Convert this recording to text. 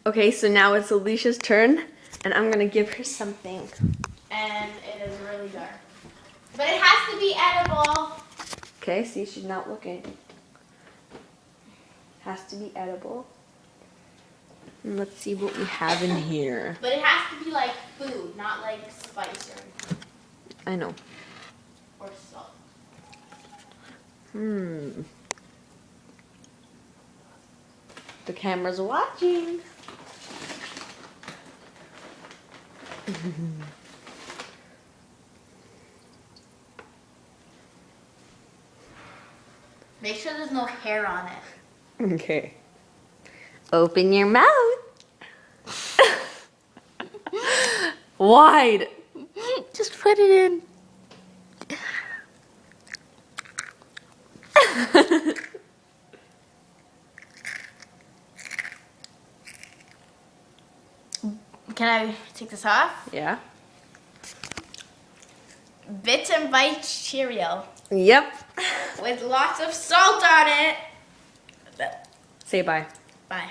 Okay, so now it's Alicia's turn, and I'm gonna give her something. And it is really dark. But it has to be edible. Okay, see, she's not looking. Has to be edible. And let's see what we have in here. But it has to be like food, not like spice I know. or salt. The camera's watching. Make sure there's no hair on it. Okay. Open your mouth. Wide. Just put it in. Can I take this off? Yeah. Bits and Bites Cheerio Yep. with lots of salt on it. Say bye. Bye.